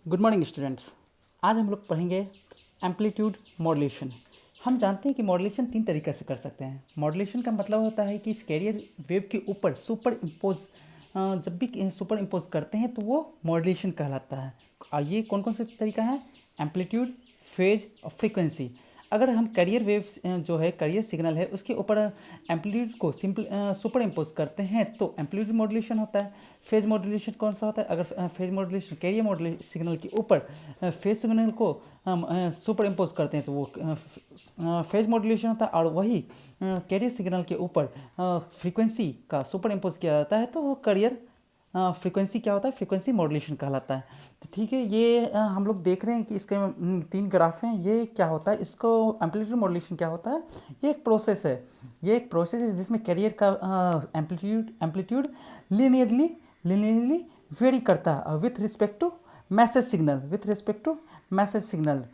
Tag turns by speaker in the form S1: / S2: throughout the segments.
S1: Good morning students. आज हम लोग पढ़ेंगे एम्पलीट्यूड मॉड्यूलेशन। हम जानते हैं कि मॉड्यूलेशन तीन तरीके से कर सकते हैं। मॉड्यूलेशन का मतलब होता है कि इस कैरियर वेव के ऊपर सुपर इम्पोज जब भी सुपर इम्पोज करते हैं तो वो मॉड्यूलेशन कहलाता है। और ये कौन कौन से तरीका है? एम्पलीट्यूड, फेज और फ्रीक्वेंसी। अगर हम कैरियर वेव जो है कैरियर सिग्नल है उसके ऊपर एम्पलीट्यूड को सिंपल सुपर इम्पोज करते हैं तो एम्पलीट्यूड मॉड्यूलेशन होता है। फेज मॉड्यूलेशन कौन सा होता है? अगर phase modulation carrier modulation signal के ऊपर फेज सिग्नल को हम सुपर इम्पोज करते हैं तो वो फेज मॉड्यूलेशन होता है। और वही कैरियर सिग्नल के ऊपर फ्रीक्वेंसी का सुपर इम्पोज किया जाता है तो वो कैरियर फ्रीक्वेंसी क्या होता है? फ्रीक्वेंसी मॉड्यूलेशन कहलाता है। तो ठीक है, ये हम लोग देख रहे हैं कि इसके तीन ग्राफ हैं। ये क्या होता है? इसको एम्पलीट्यूड मॉड्यूलेशन क्या होता है? ये एक प्रोसेस है। ये एक प्रोसेस है जिसमें कैरियर का एम्पलीट्यूड लीनियरली वेरी करता है with respect to message signal.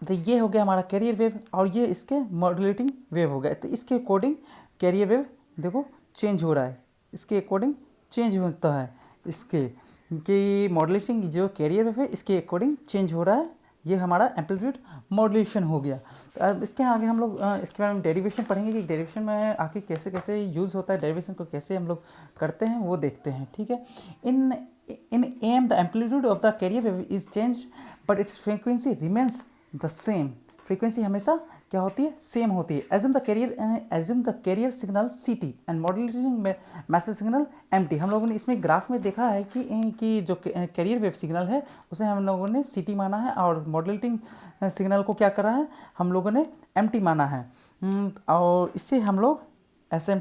S1: तो ये हो गया हमारा कैरियर वेव और ये इसके मॉड्यूलेटिंग वेव हो गया। तो इसके अकॉर्डिंग कैरियर वेव देखो चेंज हो रहा है, इसके अकॉर्डिंग चेंज होता है। इसके कि मॉड्यूलेशन जो कैरियर वेव है इसके अकॉर्डिंग चेंज हो रहा है। ये हमारा एम्पलीट्यूड मॉड्यूलेशन हो गया। तो अब इसके आगे हम लोग इसके बारे में डेरिवेशन पढ़ेंगे कि डेरिवेशन में आके कैसे कैसे यूज़ होता है, डेरिवेशन को कैसे हम लोग करते हैं वो देखते हैं। ठीक है, in M the amplitude of the carrier wave is change but its frequency remains the same. Frequency हमेशा क्या होती है? सेम होती है। Assume the carrier signal C T and modulating message signal M T. हम लोगों ने इसमें ग्राफ में देखा है कि जो कैरियर वेव सिग्नल है उसे हम लोगों ने सी टी माना है और मॉड्यूलेटिंग सिग्नल को क्या करा है? हम लोगों ने एम टी माना है। और इससे हम लोग एस एम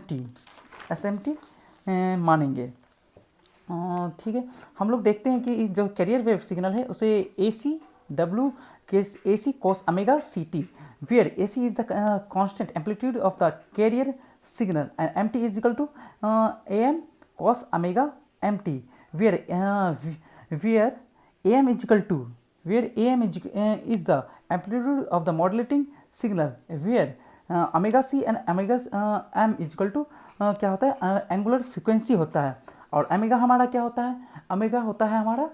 S1: टी मानेंगे। ठीक है, हम लोग देखते हैं कि जो कैरियर वेव सिग्नल है उसे A C W A C cos omega C T, where AC is the constant amplitude of the carrier signal and MT is equal to AM cos omega MT, where AM is equal to is the amplitude of the modulating signal, where omega C and omega M is equal to क्या होता है? Angular frequency होता है। और omega हमारा क्या होता है? ओमेगा होता है हमारा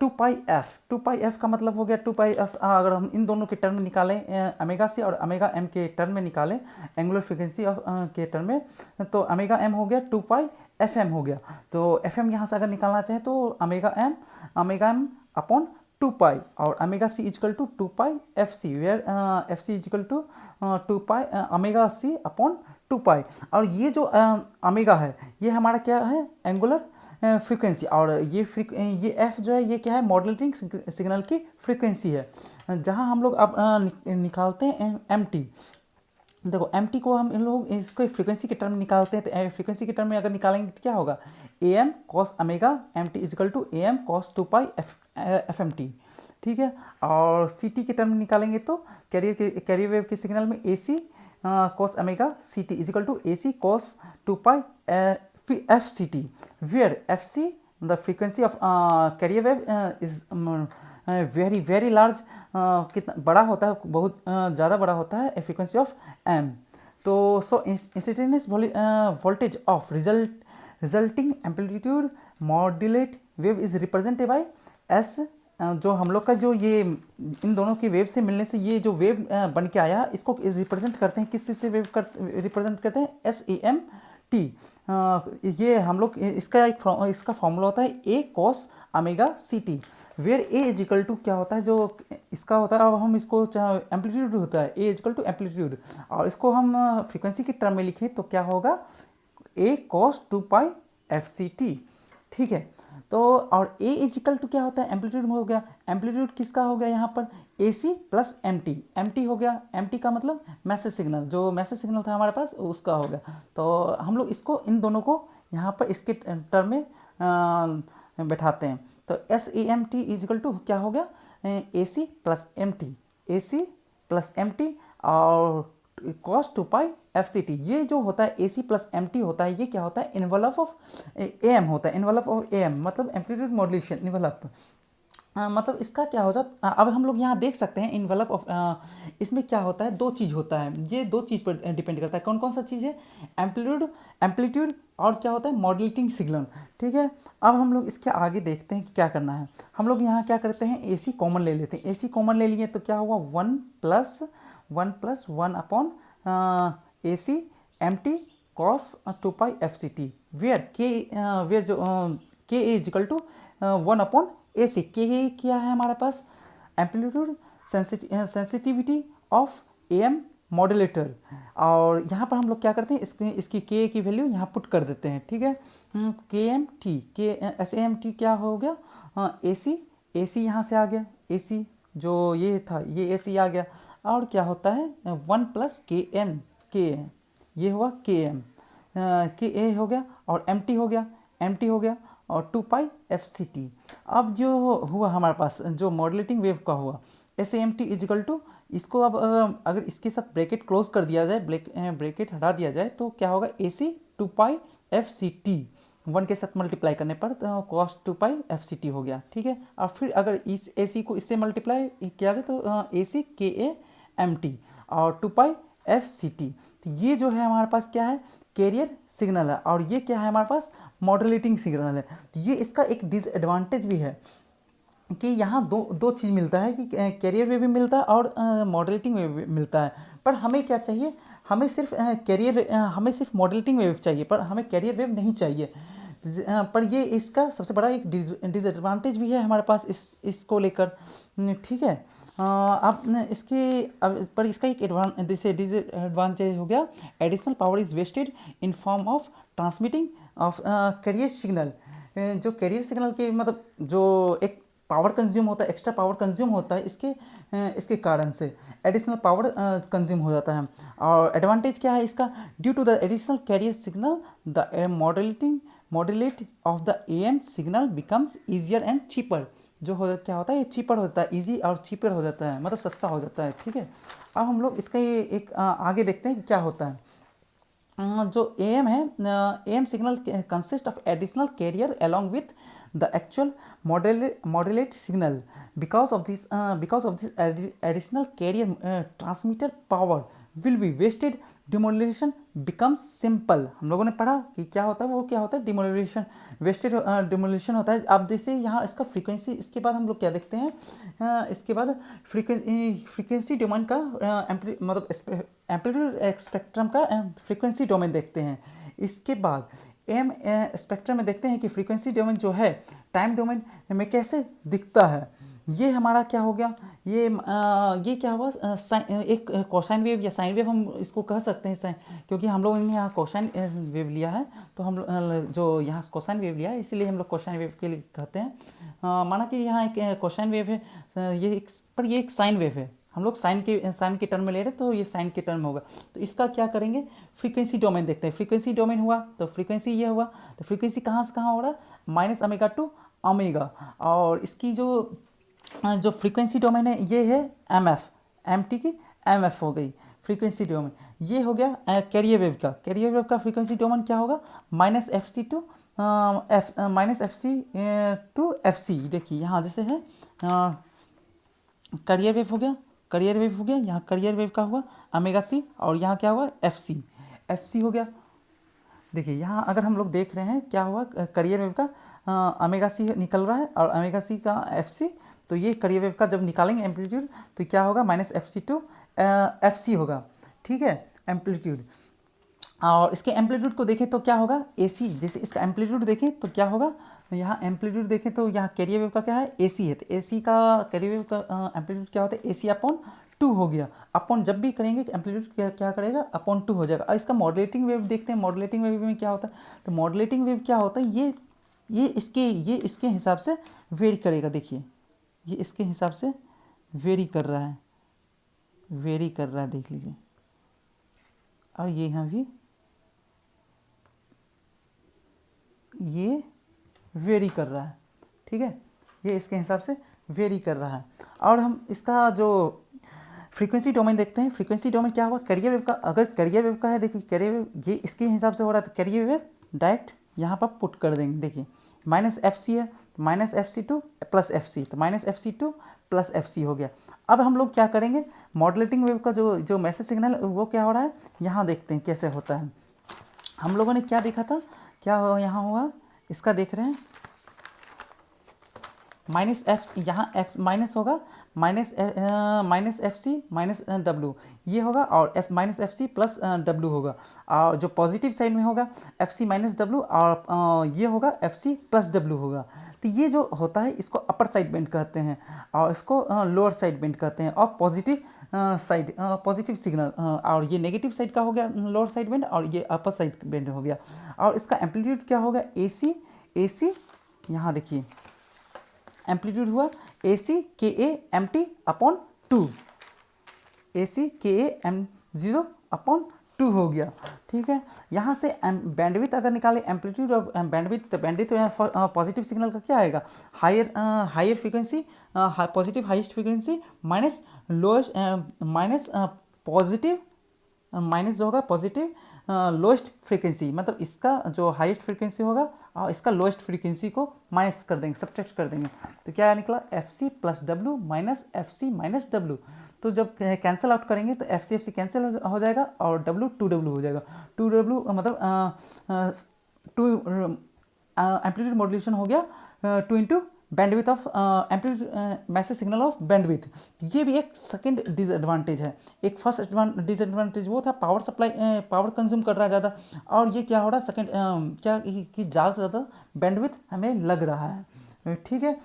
S1: 2πf। 2πf का मतलब हो गया 2πf। अगर हम इन दोनों के टर्म में निकालें ओमेगा सी और ओमेगा एम के टर्म में निकालें एंगुलर फ्रिक्वेंसी के टर्म में तो ओमेगा एम हो गया 2πfm हो गया। तो fm यहाँ से अगर निकालना चाहे तो ओमेगा एम अपॉन 2π और omega C is equal to 2πfc, where F C is equal to 2π omega C upon 2π। और ये जो ओमेगा है ये हमारा क्या है? Angular frequency. और ये एफ जो है ये क्या है? मॉड्यूलेटिंग सिग्नल की फ्रीक्वेंसी है। जहाँ हम लोग अब निकालते हैं एम टी। देखो एम टी को हम इन लोग इसको फ्रीक्वेंसी के टर्म में निकालते हैं तो फ्रीक्वेंसी के टर्म में अगर निकालेंगे तो क्या होगा? A M cos omega M T is equal to A M cos 2π F M T. ठीक है, और सी टी के टर्म में निकालेंगे तो कैरियर वेव के सिग्नल में ए सी cos omega ct is equal to AC cos 2π fct, where fc the frequency of carrier wave is very large। कितना बड़ा होता है? बहुत ज़्यादा बड़ा होता है फ्रीक्वेंसी ऑफ m। तो so instantaneous voltage of resulting amplitude modulate wave is represented by S. जो हम लोग का जो ये इन दोनों की वेव से मिलने से ये जो वेव बन के आया इसको रिप्रेजेंट करते हैं, किस से वेव रिप्रेजेंट करते हैं? S A M T. ये हम लोग इसका फॉर्मूला होता है A cos omega C T, where A is equal to क्या होता है? जो इसका होता है अब हम इसको एम्पलीट्यूड होता है ए इज इक्वल टू एम्पलीट्यूड और इसको हम फ्रीक्वेंसी के टर्म में लिखें तो क्या होगा? ए कॉस 2π एफ सी टी। ठीक है, तो और ए इजिकल टू क्या होता है? एम्पलीट्यूड हो गया। एम्पलीट्यूड किसका हो गया यहाँ पर? ए सी प्लस एम टी हो गया। एम टी का मतलब मैसेज सिग्नल, जो मैसेज सिग्नल था हमारे पास उसका हो गया। तो हम लोग इसको इन दोनों को यहाँ पर इसके टर्म में बैठाते हैं तो S A M T is equal to क्या हो गया? A C plus M T और cos 2π fct। ये जो होता है AC प्लस MT होता है ये क्या होता है? इन्वलप ऑफ AM होता है। इन्वलप ऑफ AM मतलब एम्पलीट्यूड मॉड्यूलेशन इन्वलप। मतलब इसका क्या होता है, अब हम लोग यहाँ देख सकते हैं इन्वेलप ऑफ, इसमें क्या होता है, दो चीज़ होता है, ये दो चीज़ पर डिपेंड करता है। कौन कौन सा चीज़ है? एम्पलीट्यूड, एम्पलीट्यूड और क्या होता है? Modulating signal. ठीक है, अब हम लोग इसके आगे देखते हैं कि क्या करना है। हम लोग यहाँ क्या करते हैं, ए सी कॉमन ले लेते हैं। ए सी कॉमन ले लिए तो क्या हुआ, one plus one upon A C M T cos 2π/fct, where K, where जो K is equal to 1 upon A C. K क्या है हमारे पास? Amplitude, sensitivity of M modulator. और यहाँ पर हम लोग क्या करते हैं, इसकी के की वैल्यू यहाँ पुट कर देते हैं। ठीक है, के एम टी, के एस एम टी क्या हो गया, ए सी यहाँ से आ गया, ए सी जो ये था ये ए सी आ गया। और क्या होता है, 1 + के एम, ये हुआ के एम, के ए हो गया और एम टी हो गया, और 2π/fct। अब जो हुआ हमारे पास जो मॉड्यूलेटिंग वेव का हुआ, S M T is equal to, इसको अब अगर इसके साथ ब्रैकेट क्लोज कर दिया जाए, ब्रैकेट हटा दिया जाए तो क्या होगा, ए सी 2π/fct, 1 के साथ मल्टीप्लाई करने पर कॉस 2π/fct हो गया। ठीक है, और फिर अगर इस ए सी को इससे मल्टीप्लाई किया जाए तो ए C K A M T और 2π/fct। तो ये जो है हमारे पास क्या है, कैरियर सिग्नल है, और ये क्या है हमारे पास, मॉड्यूलेटिंग सिग्नल है। तो ये इसका एक डिसएडवांटेज भी है कि यहाँ दो चीज़ मिलता है कि कैरियर वेव भी मिलता है और मॉड्यूलेटिंग वेव भी मिलता है। पर हमें क्या चाहिए, हमें सिर्फ हमें सिर्फ मॉड्यूलेटिंग वेव चाहिए, पर हमें कैरियर वेव नहीं चाहिए। पर ये इसका सबसे बड़ा एक डिसएडवांटेज भी है हमारे पास इसको लेकर। ठीक है, अब पर इसका एक डिसएडवांटेज हो गया, additional power is wasted in form of transmitting of carrier signal. जो कैरियर सिग्नल के मतलब जो एक पावर कंज्यूम होता है, एक्स्ट्रा पावर कंज्यूम होता है, इसके कारण से एडिशनल पावर कंज्यूम हो जाता है। और एडवांटेज क्या है इसका, due to the additional carrier signal the modulate of the M signal becomes easier and cheaper. जो क्या होता है, ये चीपर होता है, इजी और चीपर हो जाता है, मतलब सस्ता हो जाता है। ठीक है, अब हम लोग इसका ये एक आगे देखते हैं कि क्या होता है। जो एम है, M signal consist of additional carrier along with the actual modulate signal. Because of this additional carrier transmitter power will be wasted, demodulation becomes simple. हम लोगों ने पढ़ा कि क्या होता है, वो क्या होता है, डिमोडुलेशन, वेस्टेड डिमोडुलेशन होता है। अब जैसे यहाँ इसका फ्रीक्वेंसी, इसके बाद हम लोग क्या देखते हैं, इसके बाद फ्रीक्वेंसी डोमेन का मतलब एम्पलीट्यूड स्पेक्ट्रम का फ्रीक्वेंसी डोमेन देखते हैं। इसके बाद एम स्पेक्ट्रम में देखते हैं कि फ्रीक्वेंसी डोमेन जो है टाइम डोमेन में कैसे दिखता है। ये हमारा क्या हो गया, ये क्या हुआ, एक कोसाइन वेव या साइन वेव हम इसको कह सकते हैं, साइन, क्योंकि हम लोगों ने यहाँ कोसाइन वेव लिया है, तो हम जो यहाँ कोसाइन वेव लिया है इसीलिए हम लोग कोसाइन वेव के लिए कहते हैं। माना कि यहाँ एक कोसाइन वेव है, ये एक साइन वेव है, हम लोग साइन के टर्म में ले रहे हैं, तो ये साइन के टर्म में होगा। तो इसका क्या करेंगे, फ्रीक्वेंसी डोमेन देखते हैं। फ्रीक्वेंसी डोमेन हुआ तो फ्रीक्वेंसी ये हुआ, तो फ्रीक्वेंसी कहाँ से कहाँ हो रहा है, -ω to ω, और इसकी जो फ्रीक्वेंसी डोमेन है ये है एम टी की एफ हो गई फ्रीक्वेंसी डोमेन। ये हो गया कैरियर वेव का फ्रीक्वेंसी डोमेन क्या होगा, -fc टू fc। देखिए यहाँ जैसे है कैरियर वेव हो गया, यहाँ कैरियर वेव का हुआ ω/c, और यहाँ क्या हुआ, fc हो गया। देखिए यहाँ अगर हम लोग देख रहे हैं क्या हुआ, कैरियर वेव का ω/c निकल रहा है और ω/c का fc। तो ये कैरियर वेव का जब निकालेंगे एम्पलीट्यूड तो क्या होगा, -fc टू fc होगा। ठीक है, एम्पलीट्यूड। और इसके एम्पलीट्यूड को देखें तो क्या होगा, AC। जैसे इसका एम्पलीट्यूड देखें तो क्या होगा, यहाँ एम्पलीट्यूड देखें तो यहाँ कैरियर वेव का क्या है, AC है, तो AC का कैरियर वेव का एम्पलीट्यूड क्या होता है, AC/2 हो गया। अपॉन जब भी करेंगे एम्पलीट्यूड क्या करेगा, /2 हो जाएगा। और इसका मॉड्यूलेटिंग वेव देखते हैं, मॉड्यूलेटिंग वेव में क्या होता है, तो मॉड्यूलेटिंग वेव क्या होता है, ये इसके हिसाब से वेरी करेगा। देखिए ये इसके हिसाब से वेरी कर रहा है, देख लीजिए। और ये यहाँ भी ये वेरी कर रहा है। ठीक है, ये इसके हिसाब से वेरी कर रहा है। और हम इसका जो फ्रीक्वेंसी डोमेन देखते हैं, फ्रीक्वेंसी डोमेन क्या होगा, कैरियर वेव का। अगर कैरियर वेव का है, देखिए कैरियर वेव ये इसके हिसाब से हो रहा है, तो कैरियर वेव डायरेक्ट यहाँ पर पुट कर देंगे। देखिए माइनस एफ सी है, तो minus F C to plus F C, तो minus F C to plus F C हो गया। अब हम लोग क्या करेंगे, मॉडुलेटिंग वेव का जो मैसेज सिग्नल वो क्या हो रहा है, यहाँ देखते हैं कैसे होता है। हम लोगों ने क्या देखा था, क्या यहाँ हुआ, इसका देख रहे हैं, माइनस एफ, यहाँ एफ माइनस होगा, minus F C minus W ये होगा, और F minus F C plus W होगा, और जो पॉजिटिव साइड में होगा एफ सी माइनस डब्लू, और ये होगा एफ सी प्लस डब्लू होगा। तो ये जो होता है इसको अपर साइड बेंड कहते हैं, और इसको लोअर साइड बेंड कहते हैं, और पॉजिटिव साइड पॉजिटिव सिग्नल, और ये नेगेटिव साइड का हो गया लोअर साइड बेंड, और ये अपर साइड बेंड हो गया। और इसका एम्पलीट्यूड क्या होगा, ए सी, यहाँ देखिए एम्पलीट्यूड हुआ A C K A M T upon two, A C K A M zero upon two हो गया। ठीक है, यहाँ से बैंडविथ अगर निकाले एम्पलीट्यूड और बैंडविथ, तो बैंडविथ पॉजिटिव सिग्नल का क्या आएगा, higher frequency, positive highest frequency minus lowest, minus positive, minus जो होगा पॉजिटिव लोएस्ट फ्रीक्वेंसी, मतलब इसका जो हाईएस्ट फ्रीक्वेंसी होगा और इसका लोएस्ट फ्रीक्वेंसी को माइनस कर देंगे, सब्ट्रैक्ट कर देंगे, तो क्या निकला F C plus W minus F C minus W. तो जब कैंसिल आउट करेंगे तो एफ सी कैंसिल हो जाएगा, और डब्ल्यू टू डब्ल्यू हो जाएगा, टू डब्ल्यू मतलब टू एम्पलीट्यूड मॉड्यूलेशन हो गया, two into bandwidth of amplitude message signal of bandwidth. ये भी एक सेकंड डिसएडवांटेज है। एक फर्स्ट डिसएडवांटेज वो था पावर सप्लाई, पावर कंज्यूम कर रहा है ज़्यादा, और ये क्या हो रहा है सेकंड, क्या कि ज़्यादा से ज़्यादा बैंडविथ हमें लग रहा है। ठीक है,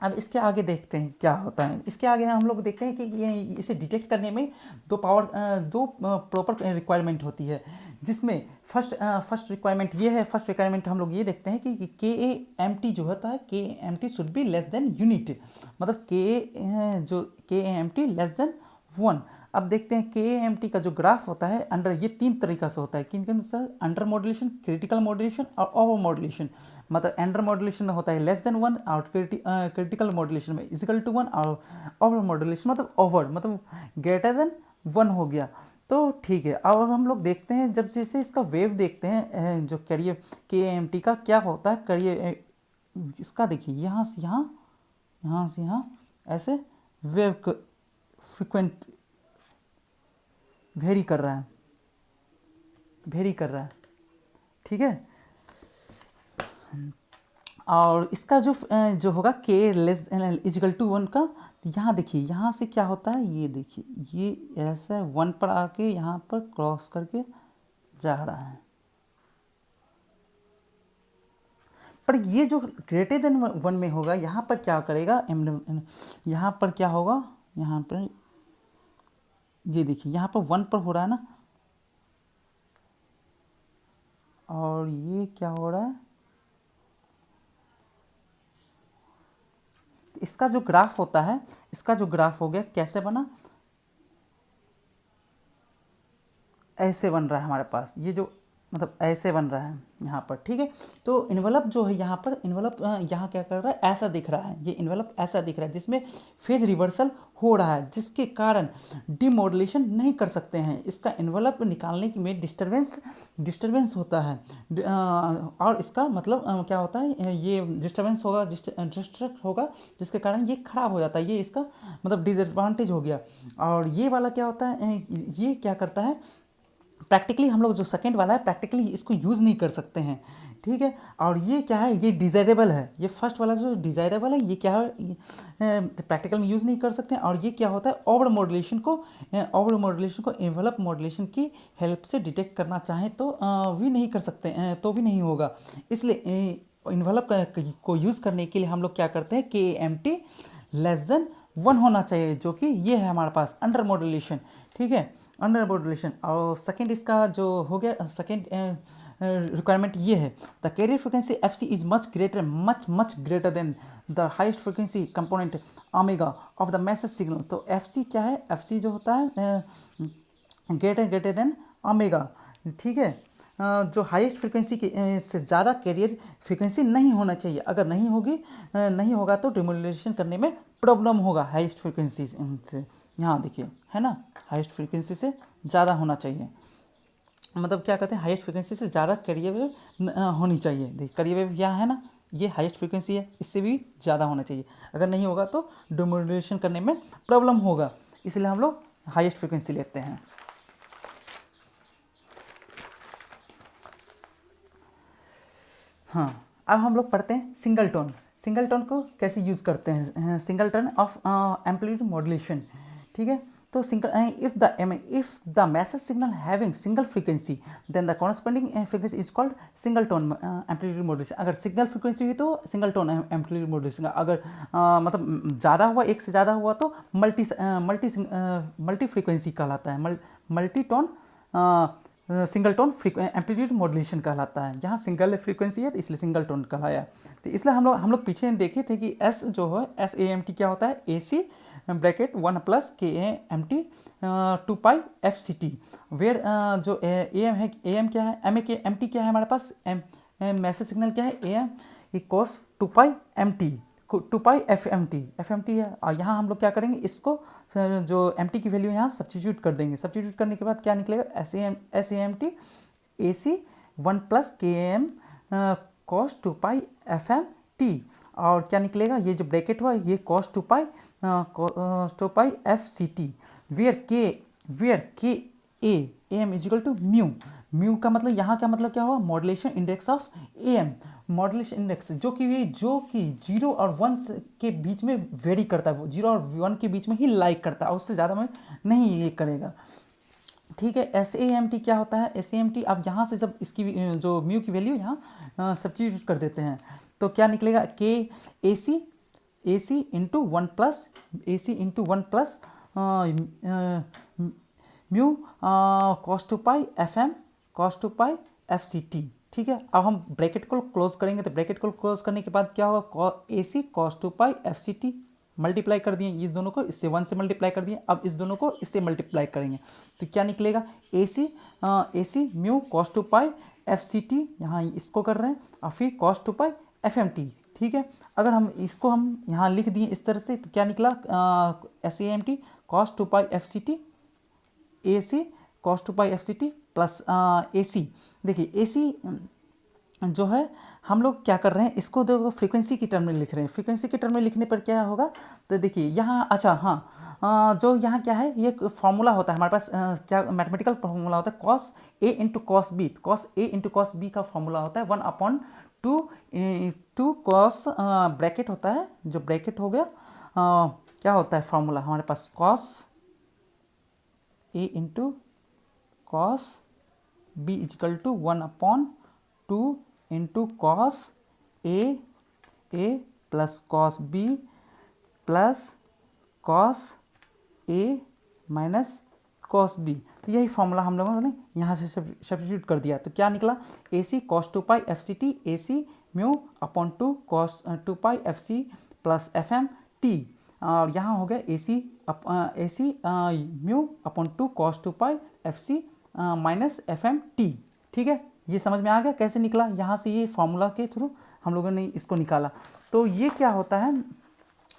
S1: अब इसके आगे देखते हैं क्या होता है। इसके आगे हम लोग देखते हैं कि ये इसे डिटेक्ट करने में दो प्रॉपर रिक्वायरमेंट होती है, जिसमें फर्स्ट रिक्वायरमेंट ये है, फर्स्ट रिक्वायरमेंट हम लोग ये देखते हैं कि के ए एम टी जो होता है, K M T should be less than unit, मतलब K M T less than 1। अब देखते हैं के एम टी का जो ग्राफ होता है अंडर, ये तीन तरीका से होता है, किन किन sir, under modulation, critical modulation और ओवर मॉड्यूलेशन। मतलब अंडर मॉड्यूलेशन में होता है लेस देन 1, और क्रिटिकल मॉड्यूलेशन में इजिकल टू 1, और ओवर मॉड्यूलेशन मतलब ओवर मतलब ग्रेटर देन 1 हो गया। तो ठीक है, अब हम लोग देखते हैं, जब जैसे इसका वेव देखते हैं जो कैरियर के एम टी का क्या होता है, कैरियर इसका देखिए यहाँ से यहाँ, यहाँ से यहाँ, ऐसे वेव फ्रिक्वेंट वेरी कर रहा है, वेरी कर रहा है। ठीक है, और इसका जो होगा के लेस इजिकल टू 1 का, यहाँ देखिए यहाँ से क्या होता है, ये देखिए ये ऐसा 1 पर आके यहाँ पर क्रॉस करके जा रहा है, पर ये जो ग्रेटर देन 1 में होगा यहाँ पर क्या करेगा, यहाँ पर क्या होगा, यहाँ पर ये देखिए यहाँ पर 1 पर हो रहा है ना, और ये क्या हो रहा है, इसका जो ग्राफ होता है, इसका जो ग्राफ हो गया कैसे बना, ऐसे बन रहा है हमारे पास, ये जो मतलब ऐसे बन रहा है यहाँ पर। ठीक है, तो इन्वेलप जो है यहाँ पर, इन्वेलप यहाँ क्या कर रहा है, ऐसा दिख रहा है, ये इन्वेलप ऐसा दिख रहा है, जिसमें फेज रिवर्सल हो रहा है, जिसके कारण डिमॉड्यूलेशन नहीं कर सकते हैं। इसका इन्वेलप निकालने में डिस्टर्बेंस होता है, और इसका मतलब क्या होता है, ये डिस्टर्बेंस होगा, डिस्ट्रक्ट होगा, जिसके कारण ये खराब हो जाता है, ये इसका मतलब डिसएडवांटेज हो गया। और ये वाला क्या होता है, ये क्या करता है, प्रैक्टिकली हम लोग जो सेकंड वाला है प्रैक्टिकली इसको यूज़ नहीं कर सकते हैं। ठीक है, और ये क्या है, ये डिज़ायरेबल है, ये फर्स्ट वाला जो डिज़ायरेबल है, ये क्या है, प्रैक्टिकल में यूज़ नहीं कर सकते हैं। और ये क्या होता है, ओवर मॉड्यूलेशन को एनवेलप मॉड्यूलेशन की हेल्प से डिटेक्ट करना चाहें तो भी नहीं कर सकते, तो भी नहीं होगा। इसलिए एनवेलप को यूज़ करने के लिए हम लोग क्या करते हैं, के एम टी लेस देन 1 होना चाहिए, जो कि ये है हमारे पास अंडर मॉड्यूलेशन। ठीक है, अंडर मॉड्यूलेशन। और सेकेंड इसका जो हो गया, सेकेंड रिक्वायरमेंट ये है, the carrier frequency F C is much greater than the highest frequency component omega of the message signal. तो एफ सी क्या है, एफ सी जो होता है ग्रेटर देन ओमेगा। ठीक है, जो हाईएस्ट फ्रिक्वेंसी के से ज़्यादा कैरियर फ्रिक्वेंसी नहीं होना चाहिए, अगर नहीं होगा तो डिमोड्यूलेशन करने में प्रॉब्लम होगा हाईएस्ट फ्रिक्वेंसी से। यहाँ देखिए है ना, हाईएस्ट फ्रिक्वेंसी से ज़्यादा होना चाहिए, मतलब क्या कहते हैं, हाईएस्ट फ्रिक्वेंसी से ज़्यादा कैरियर वेव होनी चाहिए। देखिए कैरियर वेव यहाँ है ना, ये हाईएस्ट फ्रीक्वेंसी है, इससे भी ज़्यादा होना चाहिए। अगर नहीं होगा तो डिमोड्यूलेशन करने में प्रॉब्लम होगा, इसलिए हम लोग हाईएस्ट फ्रीक्वेंसी लेते हैं। हाँ, अब हम लोग पढ़ते हैं सिंगल टोन। सिंगल टोन को कैसे यूज़ करते हैं, single tone of amplitude modulation. ठीक है, तो single if the message signal having single frequency then the corresponding frequency is called single tone amplitude modulation. अगर सिंगल फ्रीक्वेंसी हुई तो सिंगल टोन एम्पलीट्यूड मॉड्यूलेशन, अगर मतलब ज़्यादा हुआ, एक से ज़्यादा हुआ तो मल्टी फ्रीक्वेंसी कहलाता है, multi tone single tone amplitude modulation कहलाता है। जहाँ सिंगल फ्रीक्वेंसी है तो इसलिए सिंगल टोन कहलाया। तो इसलिए हम लोग पीछे देखे थे कि एस जो है SAMT क्या होता है, AC bracket 1 plus KAMT 2 pi FCT, where जो AM है, AM क्या है, MT क्या है हमारे पास, मैसेज सिग्नल क्या है, AM equals 2 pi MT 2 pi FMT है। और यहाँ हम लोग क्या करेंगे, इसको जो MT की वैल्यू यहाँ सब्स्टिट्यूट कर देंगे। सब्स्टिट्यूट करने के बाद क्या निकलेगा, SAMT AC 1 plus KAM cos 2 पाई FMT, और क्या निकलेगा, ये जो ब्रैकेट हुआ ये cos 2 pi FCT, where K AM is equal to mu का मतलब यहाँ क्या मतलब क्या हुआ, modulation index of AM, modulation index जो कि 0 और 1 के बीच में वेरी करता है, 0 और 1 के बीच में ही लाइक करता है, उससे ज़्यादा में नहीं ये करेगा। ठीक है, SAMT क्या होता है, SAMT आप यहाँ से जब इसकी जो म्यू की वैल्यू यहाँ सब्स्टिट्यूट कर देते हैं तो क्या निकलेगा, AC into 1 plus mu cos 2 पाई FM cos 2 पाई FCT। ठीक है, अब हम ब्रैकेट को क्लोज करेंगे, तो ब्रैकेट को क्लोज करने के बाद क्या होगा, AC cos 2 pi FCT multiply कर दिए, इस दोनों को इससे 1 से मल्टीप्लाई कर दिए, अब इस दोनों को इससे मल्टीप्लाई करेंगे तो क्या निकलेगा, AC mu cos 2 pi FCT, यहाँ इसको कर रहे हैं, और फिर cos 2 पाई FMT। ठीक है, अगर हम इसको यहाँ लिख दिए इस तरह से तो क्या निकला, SAMT cos 2 pi FCT AC cos 2 pi FCT plus AC। देखिए AC जो है हम लोग क्या कर रहे हैं, इसको देखो फ्रीक्वेंसी की टर्म में लिख रहे हैं। फ्रीक्वेंसी के टर्म में लिखने पर क्या होगा, तो देखिए यहाँ, अच्छा हाँ, जो यहाँ क्या है, ये फॉर्मूला होता है हमारे पास, क्या मैथमेटिकल फॉर्मूला होता है, cos A into cos B, cos A into cos B का फॉर्मूला होता है 1/2 cos ब्रैकेट होता है, जो ब्रैकेट हो गया क्या होता है फॉर्मूला हमारे पास, cos A into cos B is equal to 1/2 into cos A plus cos B plus cos A minus cos B। तो यही फॉर्मूला हम लोगों ने यहाँ से सब्स्टिट्यूट कर दिया, तो क्या निकला, AC cos 2 pi FCT AC mu upon 2 cos 2 पाई FC प्लस FMT, और यहाँ हो गया AC म्यू अपॉन 2 cos 2 पाई FC माइनस FMT। ठीक है, ये समझ में आ गया कैसे निकला, यहाँ से ये फॉर्मूला के थ्रू हम लोगों ने इसको निकाला। तो ये क्या होता है,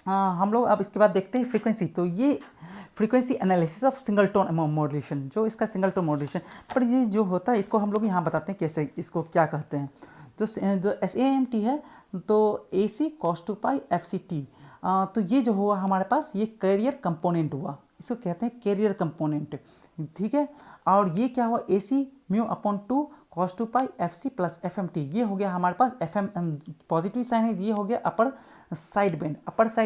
S1: हम लोग अब इसके बाद देखते हैं फ्रीक्वेंसी। तो ये frequency analysis of single tone modulation, जो इसका सिंगल टोन मॉड्यूलेशन, पर ये जो होता है इसको हम लोग यहाँ बताते हैं कैसे, इसको क्या कहते हैं। जो SAMT है तो AC cos 2 पाई FCT, तो ये जो हुआ हमारे पास, ये कैरियर कंपोनेंट हुआ, इसको कहते हैं कैरियर कंपोनेंट। ठीक है, और ये क्या हुआ, AC म्यू अपॉन 2 cos 2 पाई FC प्लस FMT, ये हो गया हमारे पास FM पॉजिटिव साइन है, ये हो गया अपर साइड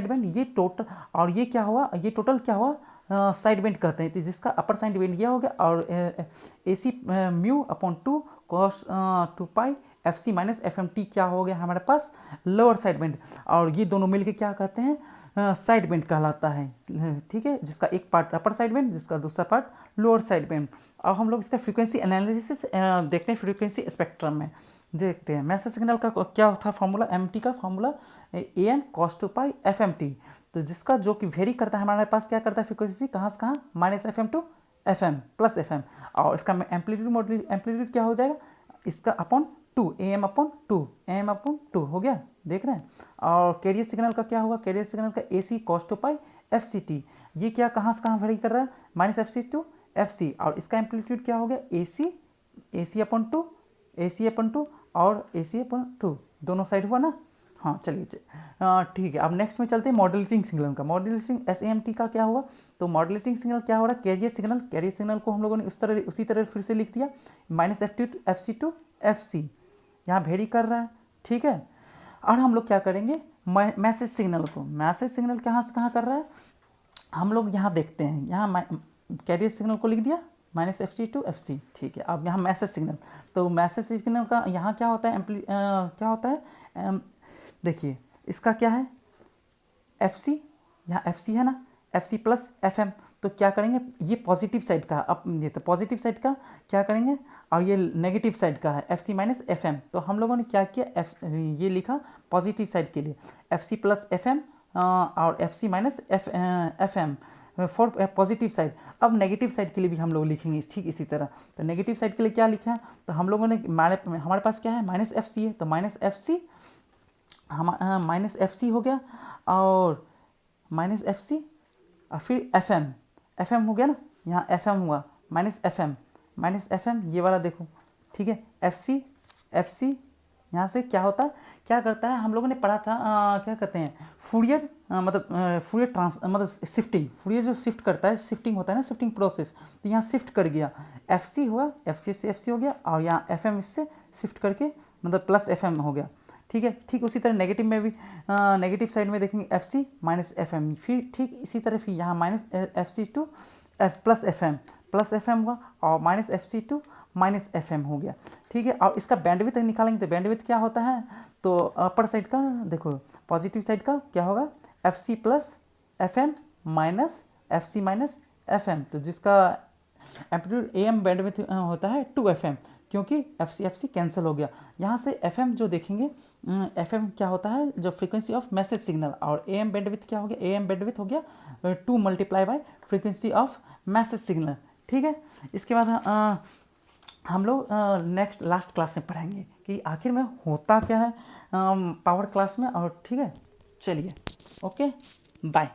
S1: बैंड ये टोटल, और ये क्या हुआ, ये टोटल क्या हुआ, साइड बैंड कहते हैं, तो जिसका अपर साइड बैंड ये हो गया, और AC म्यू अपॉन 2 cos 2 पाई FC माइनस FMT क्या हो गया हमारे पास, लोअर साइड बैंड, और ये दोनों मिलके क्या कहते हैं, साइड बैंड कहलाता है। ठीक है, जिसका एक पार्ट अपर साइड बैंड, जिसका दूसरा पार्ट लोअर साइड बैंड। अब हम लोग इसका फ्रीक्वेंसी एनालिसिस देखते हैं, फ्रीक्वेंसी स्पेक्ट्रम में देखते हैं। मैसेज सिग्नल का क्या था फॉर्मूला, MT का formula AM cos 2 pi FMT, तो जिसका जो कि वेरी करता है हमारे पास, क्या करता है फ्रीक्वेंसी कहाँ से कहाँ, -FM to FM plus FM, और इसका एम्पलीट्यूड क्या हो जाएगा, इसका अपॉन 2 AM अपॉन 2 हो गया, देख रहे हैं। और कैरियर सिग्नल का क्या होगा, कैरियर सिग्नल का AC cos 2 पाई FCT, ये क्या कहाँ से कहाँ वेरी कर रहा है, -FC टू FC, और इसका एम्पलीट्यूड क्या हो गया, AC अपॉन 2 और AC अपॉन 2 दोनों साइड हुआ ना, हाँ चलिए ठीक है। अब नेक्स्ट में चलते हैं मॉड्यूलेटिंग सिग्नल का। मॉड्यूलेटिंग SAMT का क्या हुआ, तो मॉड्यूलेटिंग सिग्नल क्या हो रहा है, कैरियर सिग्नल को हम लोगों ने उसी तरह फिर से लिख दिया, -FC टू FC, यहाँ वेरी कर रहा है, ठीक है। और हम लोग क्या करेंगे, मैसेज सिग्नल को, मैसेज सिग्नल कहाँ से कहाँ कर रहा है, हम लोग यहाँ देखते हैं, यहाँ कैरियर सिग्नल को लिख दिया -FC टू FC, ठीक है। अब यहाँ मैसेज सिग्नल, तो मैसेज सिग्नल का यहाँ क्या होता है, क्या होता है, देखिए इसका क्या है FC, यहाँ FC है ना, FC प्लस FM, तो क्या करेंगे, ये पॉजिटिव साइड का, अब ये तो पॉजिटिव साइड का क्या करेंगे, और ये नेगेटिव साइड का है FC माइनस FM, तो हम लोगों ने क्या किया, ये लिखा पॉजिटिव साइड के लिए FC प्लस FM और FC minus FM for positive side. अब नेगेटिव साइड के लिए भी हम लोग लिखेंगे ठीक इसी तरह, तो नेगेटिव साइड के लिए क्या लिखा है, तो हम लोगों ने हमारे पास क्या है -FC है, तो -FC -FC हो गया, और -FC और फिर FM हो गया ना, यहाँ FM हुआ -FM ये वाला देखो, ठीक है। FC यहाँ से क्या होता है, क्या करता है, हम लोगों ने पढ़ा था क्या कहते हैं फूरियर, मतलब शिफ्टिंग, फूरियर जो शिफ्ट करता है, शिफ्टिंग होता है ना, शिफ्टिंग प्रोसेस, तो यहाँ शिफ्ट कर गया, FC हुआ, FC से FC हो गया, और यहाँ FM इससे शिफ्ट करके मतलब प्लस FM हो गया, ठीक है। ठीक उसी तरह नेगेटिव में भी, नेगेटिव साइड में देखेंगे FC माइनस FM, फिर ठीक इसी तरह फिर यहाँ -FC टू प्लस FM हुआ, और -FC टू -FM हो गया, ठीक है। और इसका बैंडविड्थ निकालेंगे, तो बैंडविड्थ क्या होता है, तो अपर साइड का देखो, पॉजिटिव साइड का क्या होगा, FC plus FM minus FC minus FM, तो जिसका एम्पलीट्यूड AM बैंडविड्थ होता है 2FM, क्योंकि FC कैंसिल हो गया। यहाँ से FM जो देखेंगे, FM क्या होता है, जो फ्रीक्वेंसी ऑफ मैसेज सिग्नल, और AM बैंडविड्थ क्या हो गया, AM बैंडविड्थ हो गया 2 multiply by frequency of message signal, ठीक है। इसके बाद हम लोग नेक्स्ट लास्ट क्लास में पढ़ाएंगे कि आखिर में होता क्या है पावर क्लास में, और ठीक है। चलिए ओके बाय,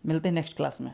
S1: मिलते हैं नेक्स्ट क्लास में।